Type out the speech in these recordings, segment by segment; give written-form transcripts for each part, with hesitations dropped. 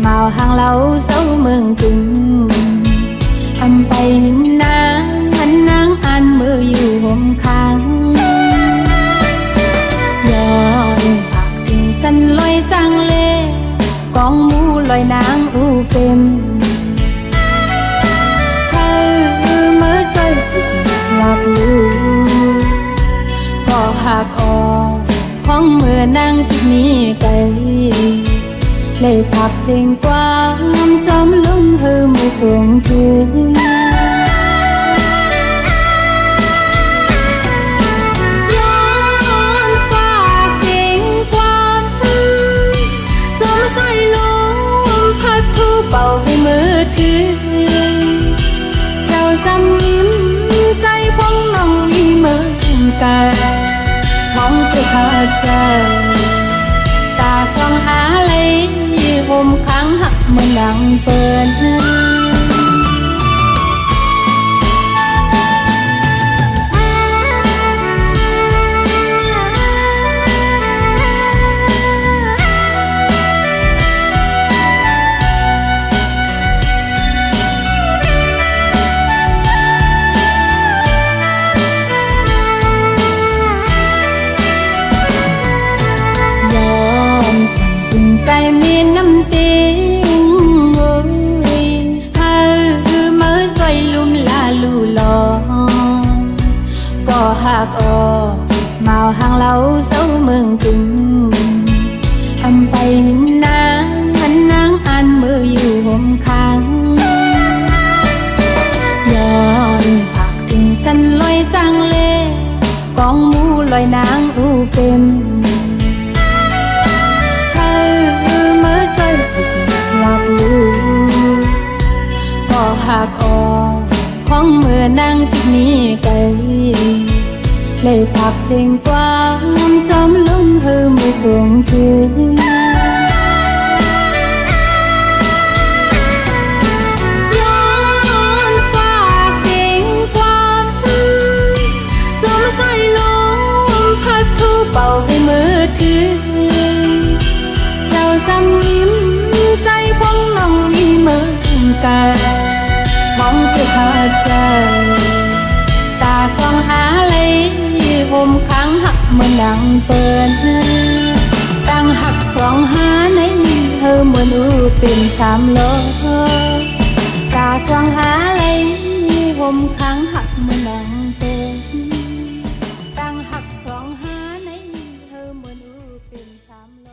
màu hàng lâu dấu mừng tình bay hình nắng ánh nắng ăn mưaอยู่ห่มข้างย้อนปากถึงสันลอยจังเลกองมูลอยนางอูเป็นเธอเมื่อใจสิหลับลูก็หักออกของเมื่อนางที่มีไกลเลยพักเสียงกว้างซ้ำลงเธอเมื่อส่งถึงย้อนฝากเสียงความสมใส่ลมพัดทูเป่าให้มือถือเราซ้ำยิ้มใจพองน้องมีเหมือนกันมองเธอขาดใจตาส่องหาเลยห่มข้างหักเหมือนดังเปิดใส่มีน้ำติ้งโอ้ยเธอเมื่อใส่ลุ่มลาลูลองก็หักออกเมาห่างเราเศร้าเมืองกึ่งไปหินนางหันนางอันมืออยู่ห่มข้างย้อนปากถึงสันลอยจังเลกองมูลอยนางอูเป็นสิหลับลูก็หักออกของเมื่อนางที่มีไกลเลยพักเสียงกว้างซ้ำลงเธอเมื่อส่งถึงย้อนฝากเสียงความสมใส่ลมพัดทูเป่าให้มือถือเราซ้ำยิ้มใจพองน้องมีเหมือนกันมองเธอขาดใจตาส่องหาเลยห่มข้างหักเหมือนดังเปิดตั้งหักสองหาในเธอเหมือนอูเป็นสามโลตาส่องหาเลยห่มข้างหักเหมือนดังเปิดตั้งหักสองหาในเธอเหมือนอูเป็นสามโล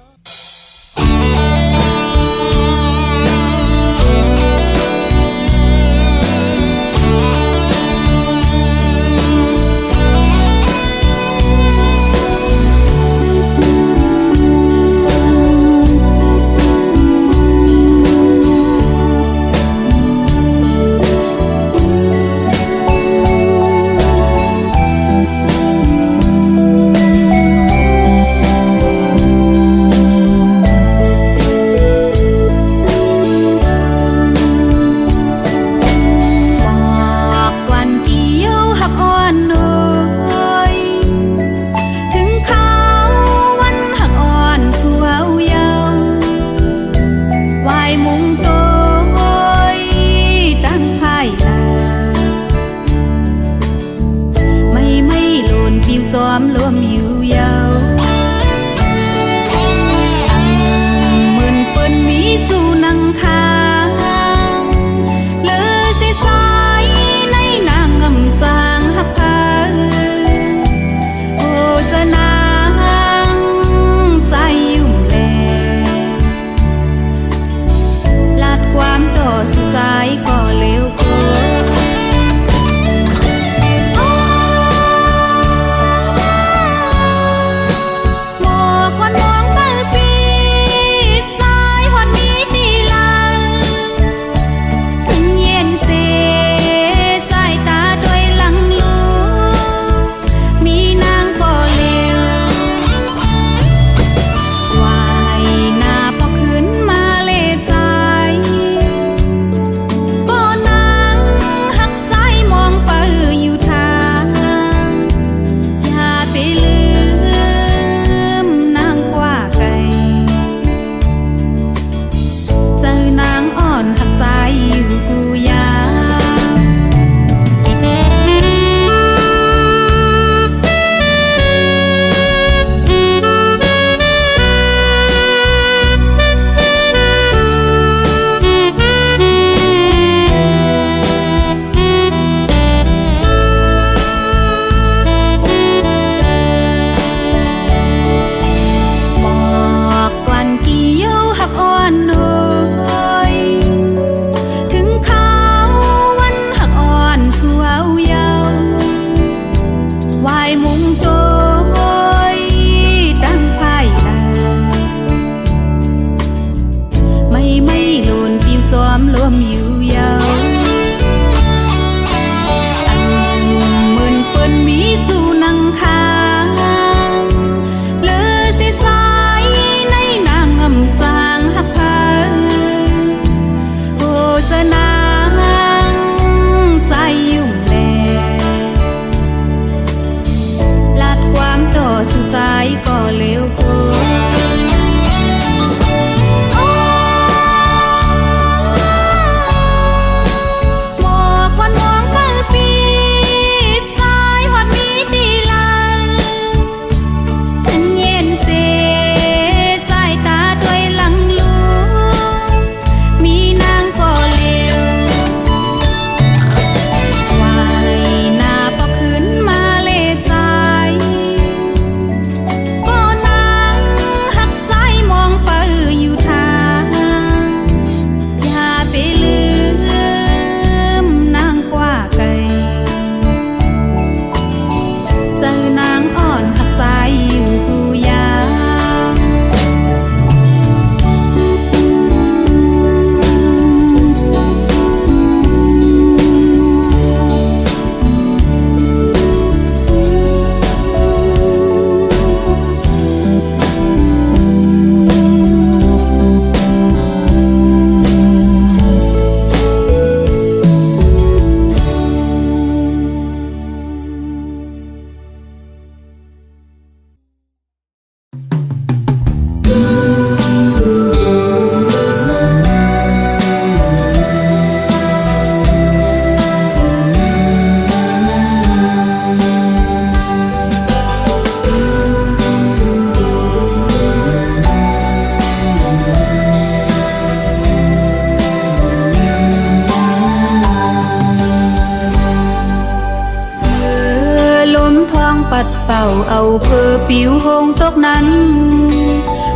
เอาเพอปิวหงตกนั้น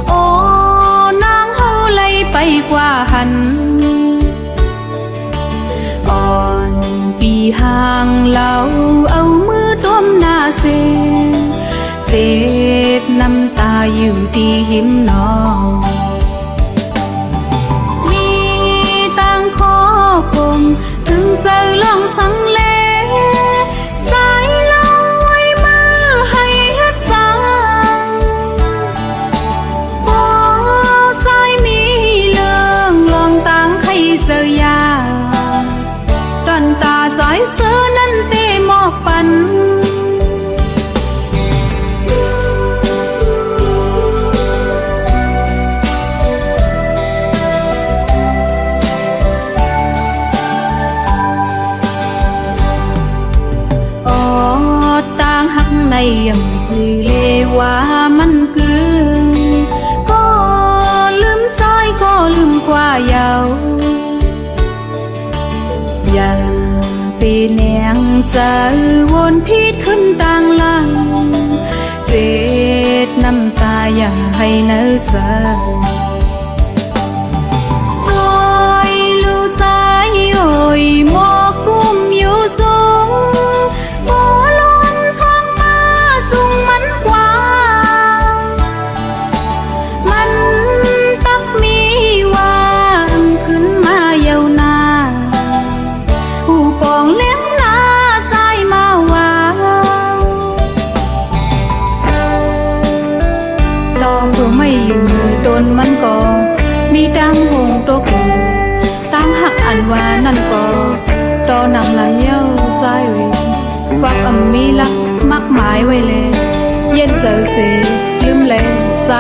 โอ้นางเฮาไล่ไปกว่าหันอ่อนปีห่างเราเอามือต้มหน้าเศษน้ำตาอยู่ที่หิมนองมีต่างขอคมถึงเจอลองสังเลใจเราไว้มือให้สังบ่ใจมีเรื่องลองต่างให้เจอยากันตาใจเสือนั้นเตหมอกปันในยังสื่อเลว่ามันเกินก็ลืมใจก็ลืมกว่าเยาอย่าไปแนงใจวนพิษขึ้นต่างหลังเจ็ดน้ำตาอย่าให้เนื้อใจโอ้ยลูกใจโอ้ยหมอกุ้มอยู่สูงมันก็มีดังหงโตเกิดตั้งหักอันว่านั่นก็ตอนังนั้นเย้าใจกวักมีลักมักหมายไว้เลยเย็นเจอเสีลืมเลยใจ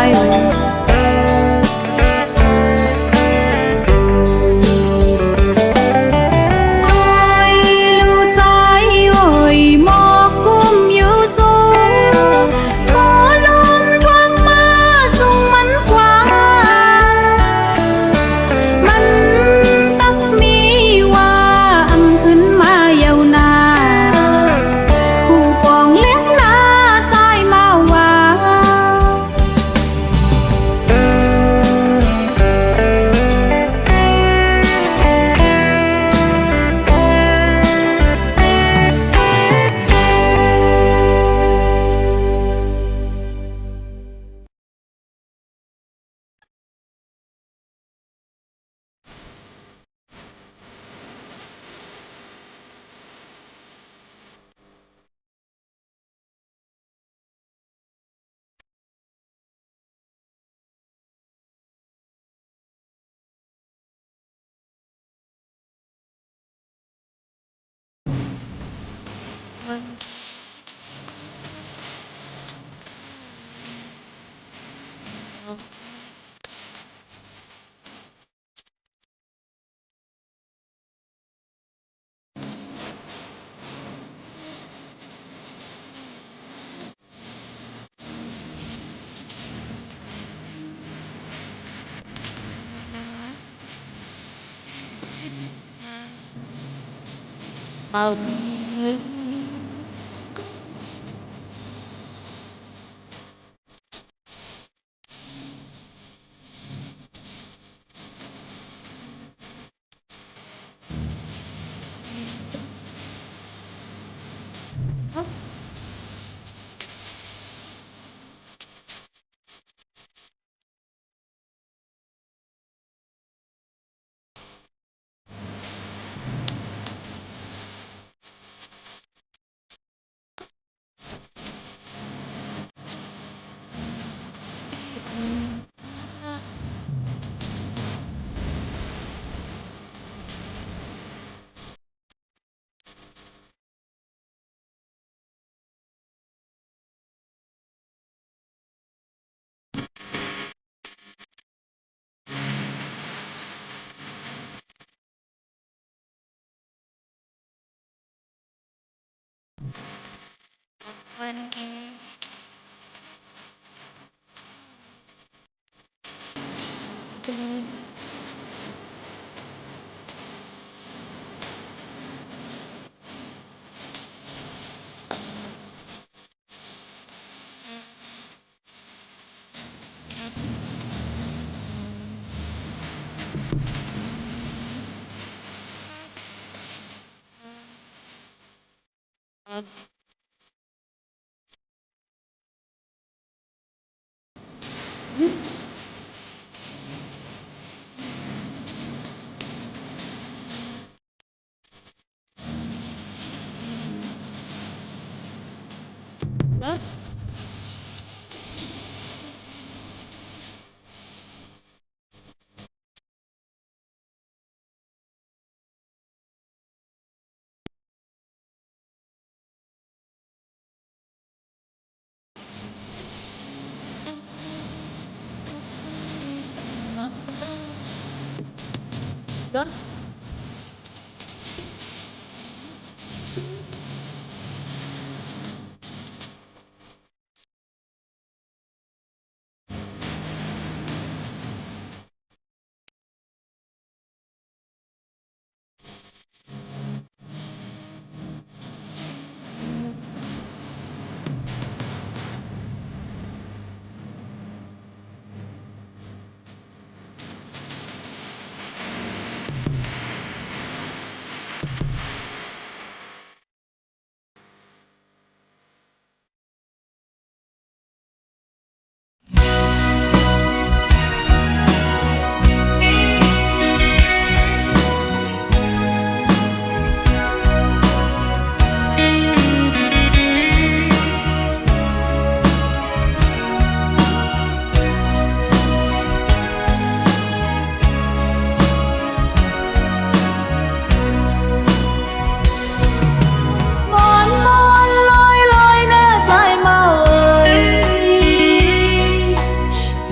มอนมอนลอยลอยแน่ใจมาเอ่ย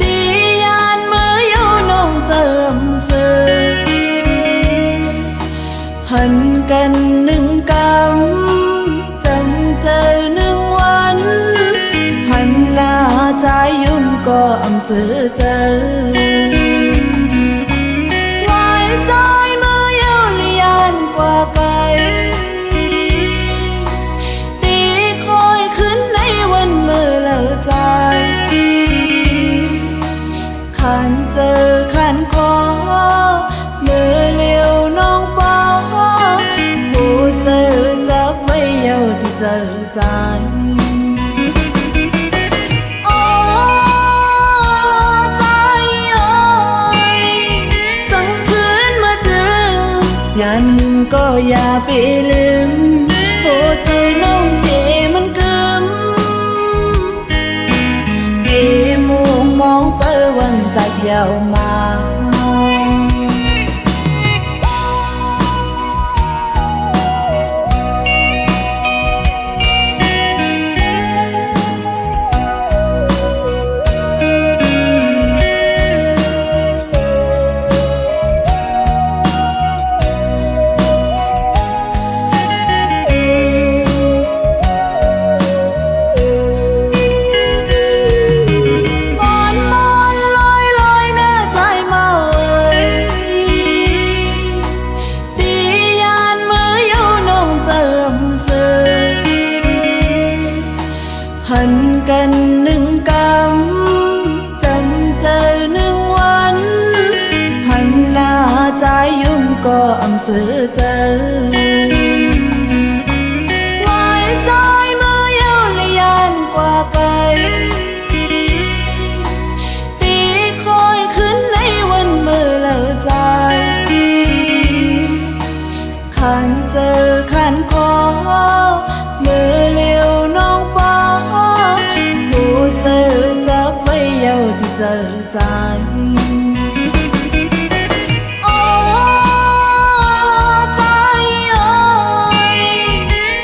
ดียานมืออยู่น้องเจิมเสือหันกันหนึ่งกำจำเจอหนึ่งวันหันหน้าใจยุ่มก็อำเสือเจอไว้ใจมือเยาวเลียนกว่าไกลตีคอยขึ้นในวันมือเลิกใจขันเจอขันคอมือเลี้ยวน้องป้าผู้เจอจับไว้เยาวที่เจอใจโอ้ใจเอ้ยสั่งคืนมาถึงอย่าหนึ่งก็อย่าไปลืมโอ้เจอน้องเทมันกึมเกมุงมองเปิดวันใจเพียวมา หันกันหนึ่งกำจำเจอหนึ่งวันหันหน้าใจยุ่มก็อำสื่อเจอไว้ใจมือเยาวและยานกว่าไกลตีคอยขึ้นในวันมือเลิกใจขันเจอขันคอมือเลี้ยวน้องป้าผู้เจอจับไว้เยาวที่เจอใจโอ้ใจเอ้ย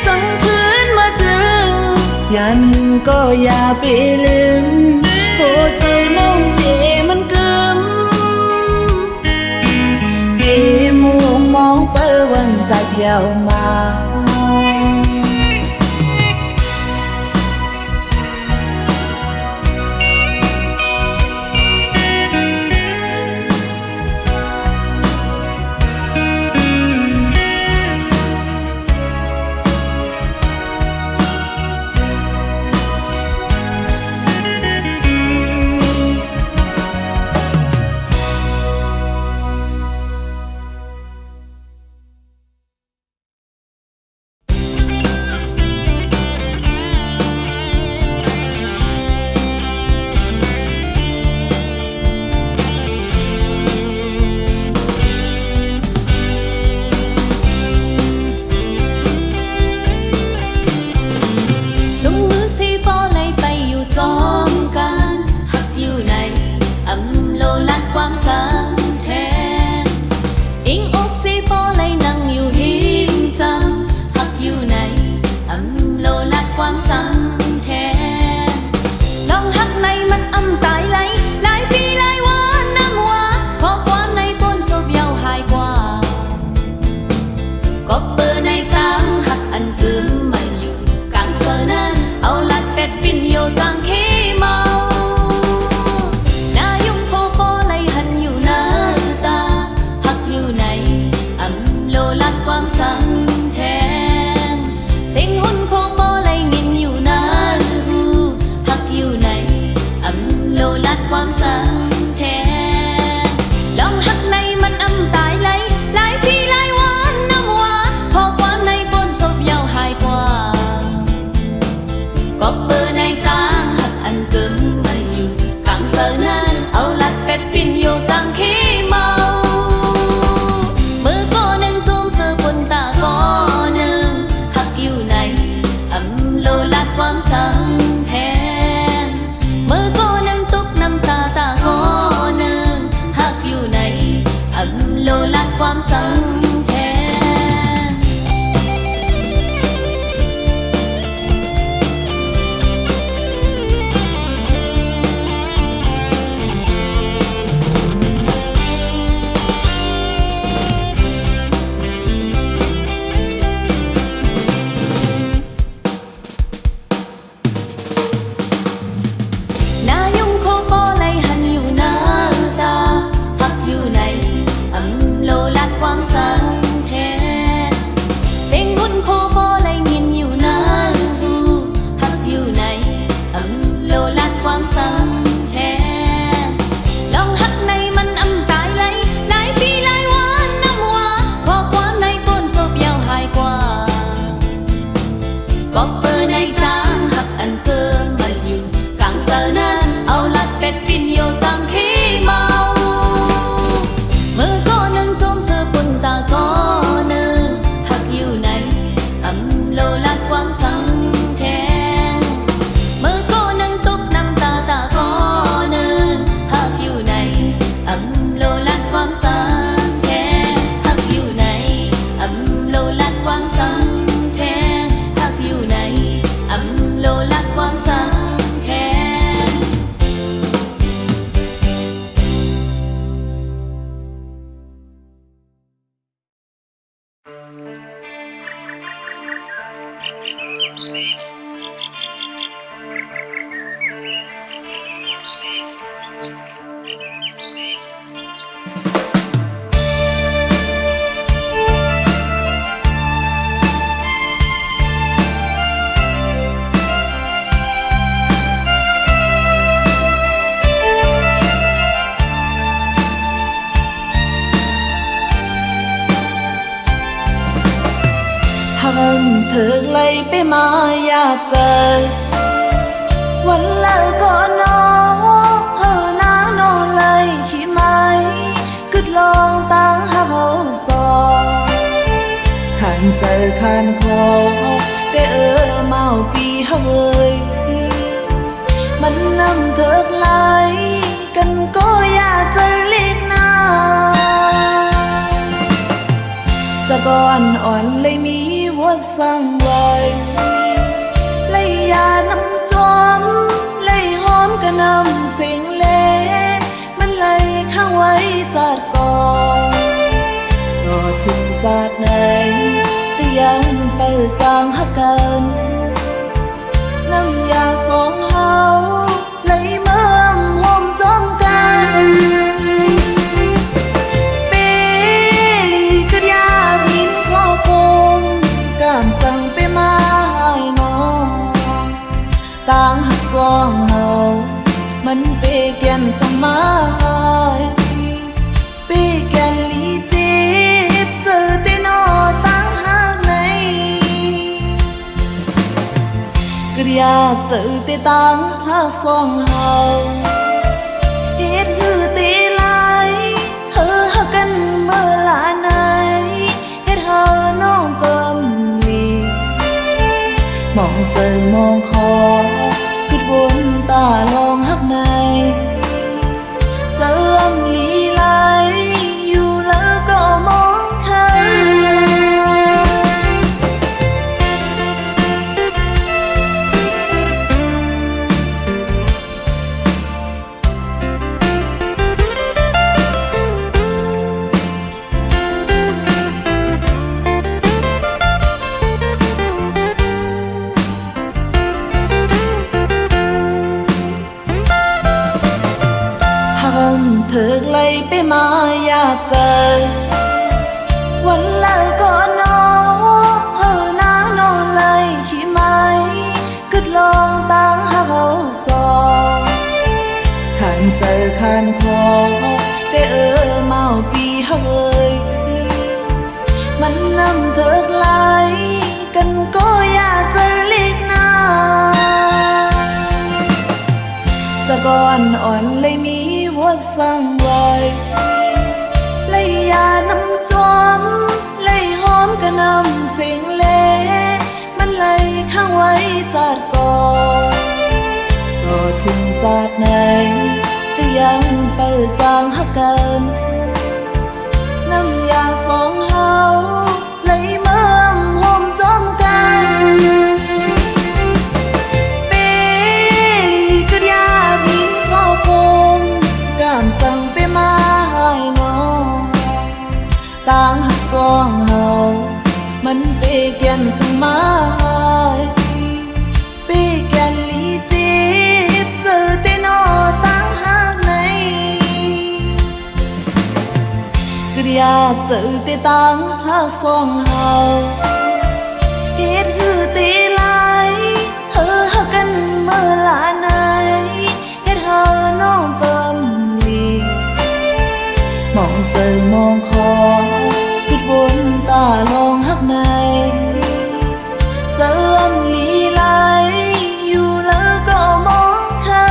สั่งคืนมาถึงอย่าหนึ่งก็อย่าไปลืมผู้เจอน้องเทมันกึมปีมุงมองเปิดวันใจเพียวมา ความสังแทนอิงอกสีปอเลยนั่งอยู่หิมจังหักอยู่ในอำโลลัดความสังแทนลองหักในมันอำตายไหลหลายปีหลายวันน้ำว่าขอความในปนศพยาวหายกว่าก็เปิดในกลางหักอันกึมมาอยู่กลางเธอนั้นเอาลัดเป็ดปิ่นโยจังขี้เมานายุ่งโคโปเลยหันอยู่หน้าตาหักอยู่ในอำโลลัดความสังแทนเสียงหุ่นโคโปเลยงินอยู่หน้าหูหักอยู่ในอำโลลัดความสังแทนลองหักในมันอำตายไหลหลายปีหลายวันน้ำว่าพอความในปนศพยาวหายกว่าก็เปิดในกลางหักอันกึมมาอยู่กลางเธอนั้นเอาลัดเป็ดปิ่นโยจังขี้เมามือก็หนึ่งจูงเสือบนตาก็หนึ่งหักอยู่ในอำโลลัดความสังแทนมือก็หนึ่งตุกน้ำตาตาก็หนึ่งหักอยู่ในอำโลลัดความสังแทนนายุ่งโคโปเลยหันอยู่หน้าตาหักอยู่ในอำโลลัดความสังแทนเสียงบุญโคโปเลยงินอยู่หน้าหูหักอยู่ในอำโลลัดความสังแทนลองหักในมันอำตายไหลหลายปีหลายวันน้ำว่าขอความในปนศพยาวหายกว่าก็เปิดในกลางหักอันเกิมมาอยู่กลางเธอนั้นเอาลัดเป็ดปิ่นโยจังขี้เมามือก็หนึ่งจมเสือบนตาก็หนึ่งหักอยู่ในอำโลลัดความสังแทนมือก็หนึ่งตุกน้ำตาตาก็หนึ่งหักอยู่ในอำโลลัดความสังแทนหักอยู่ในอำโลลัดความสังแทนหักอยู่ในอำโลลัดความสังแทน ถึงเลยไปมาอยากเจอวันเลิกก็นอนน้านอนเลยขี้ไม้กึดลองตั้งหาเฮาสองขันเจอขันคอแต่เมาปีเฮยมันนำเถิกไหลกันก็อยากเจอเล็กน้าสะก่อนอ่อนเลยมีวัวสั่งไว้เลยยาน้ำจอมเลยหอมกระนำเสียงเล่มันเลยข้างไว้จัดก่อนต่อถึงจากไหนแต่ยังเปิดจางหักกันน้ำยาสองเฮาเลยเมื่อมหอมจอมกันสั่งไปมาให้น้องต่างหักสองเฮามันเปแกนสมาเปแกนลีจีบเจอแต่นอตั้งหักในก็อยากเจอแต่ต่างหักสองเฮาเฮ็ดหือตีไหลหักกันเมื่อลาไหนเฮ็ดเฮาน้องเติมมองเจอมองคอคิดวนตาลองหักในเจออำลี เถิกเลยไปมาอยากเจอวันละก็นอนน้านอนเลยขี้ไม้กึดลองตั้งหาเขาสองขันเจอขันคอแต่เมาปีเฮยมันนำเถิกไหลกันก็อยากเจอเล็กนาสะก่อนอ่อนเลยมีวัวสั่งไว้เลยยาน้ำจอมเลยหอมกระนำเสียงเล่มันเลยข้างไว้จัดก่อนก็ถึงจากไหนก็ยังเปิดจางหักกันน้ำยาสองเฮาเลยเมื่อมหอมจอมกันเปลีก็ยาบินเข้าคงกามสั่งไปมาให้น้องต่างหักสองเฮามันเปแกนสมายเปแกนลีจีบเจอแต่นอต่างหากไหนก็อยากเจอแต่ต่างหักสองเฮาเฮ็ดคือตีไหลหักกันเมื่อลาไหนเฮ็ดน้องเติมลีมองเจอมองคอคิดวนตาลองหักในเจอลีไหลอยู่แล้วก็มองเธอ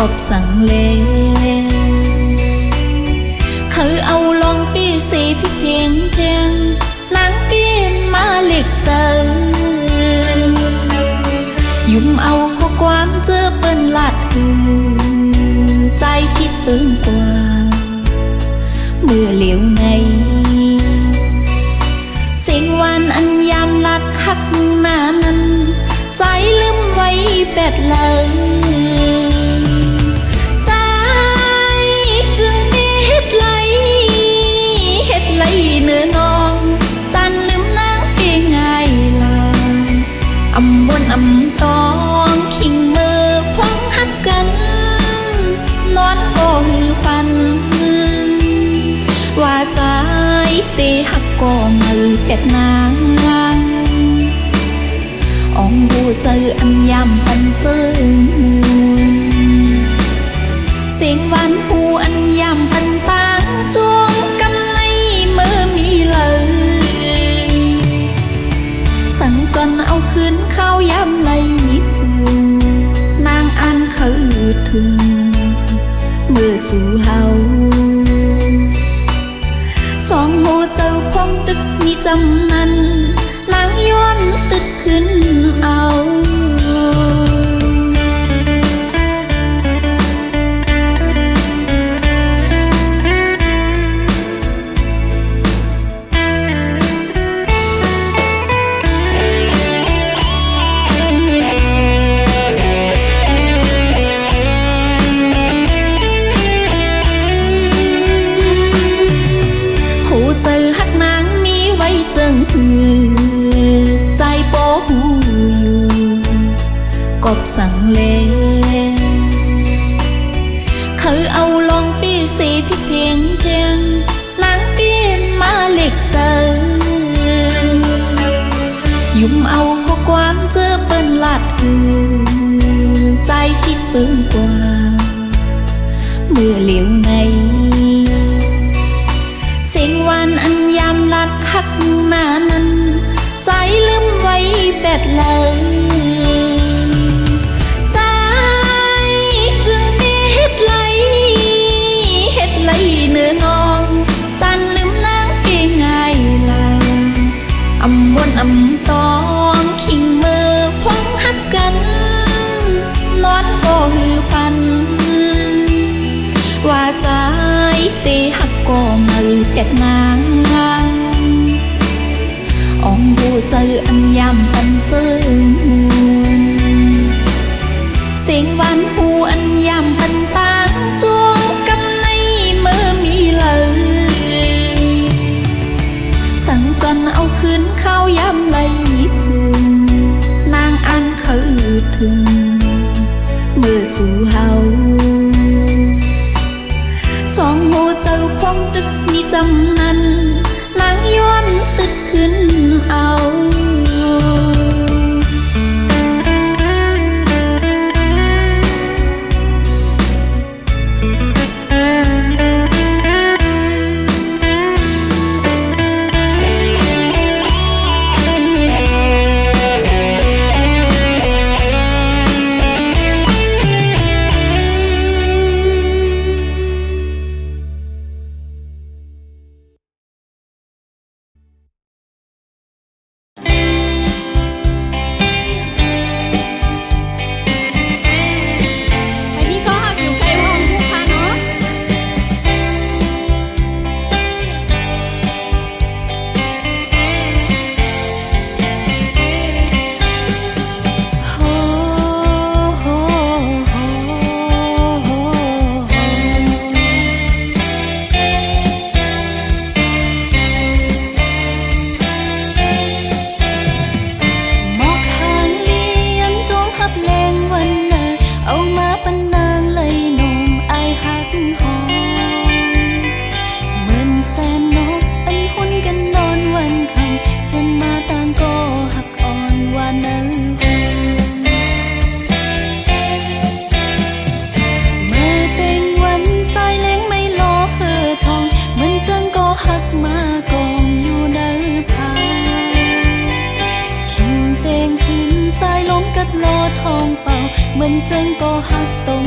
บสังเลคือเอาลองปีสีพิเทียงเทียงนางปีมาเล็กเจอยุ่มเอาข้อความเจอเปิ้นลาดใจคิดเปิ้นกว่าเมื่อเหลียวในเสียงวันอันยามลัดหักหน้านั้นใจลืมไว้แปดเลยใจจึงได้เฮ็ดไหลเนื้อน้องจันลืมนางเองง่ายลาอำบนอำตองขิงมือคว้างหักกันนอนก็หือฟันว่าใจเตหักก็มือแปดนางอองดูเจออันยำปันซึ้งเสียงหวานหูอันยำปันตางจวงกำในมือมีเลยสั่งจนเอาคืนข้าวยำไหลจึงนางอันเขาถึงเมื่อสู่เฮาสองหูเจ้าคงตึกมีจำนั้นนางย้อนตึกขึ้นเอาเจอหักนางมีไว้จึงหือใจโปหูอยู่กบสังเลคือเอาลองปีสีพิเทียงเทียงนางปีมาเล็กเจอยุ่มเอาข้อความเจอเปิ้นลาดใจคิดเปิ้นกว่าเมื่อเหลียวในเสียงวันอันยามลัดหักหน้านั้นใจลืมไว้แปดเลยใจจึงได้เฮ็ดไหลเนื้อน้องจันลืมนางเองง่ายลาอำบนอำตองขิงมือคว้างหักกันนอนก็หือฟันว่าใจเตหักก็มือแตกนางอองดูเจออันยำปันซึ้งเสียงหวานหูอันยำปันตางจวงกำในมือมีเลยสั่งจันเอาคืนข้าวยำไหลจึงนางอันเขาถึงเมื่อสู่เฮาสองหูเจ้าคงตึกมีจำนั้นนางย้อนตึกขึ้นเอา มันจังก็หักตรง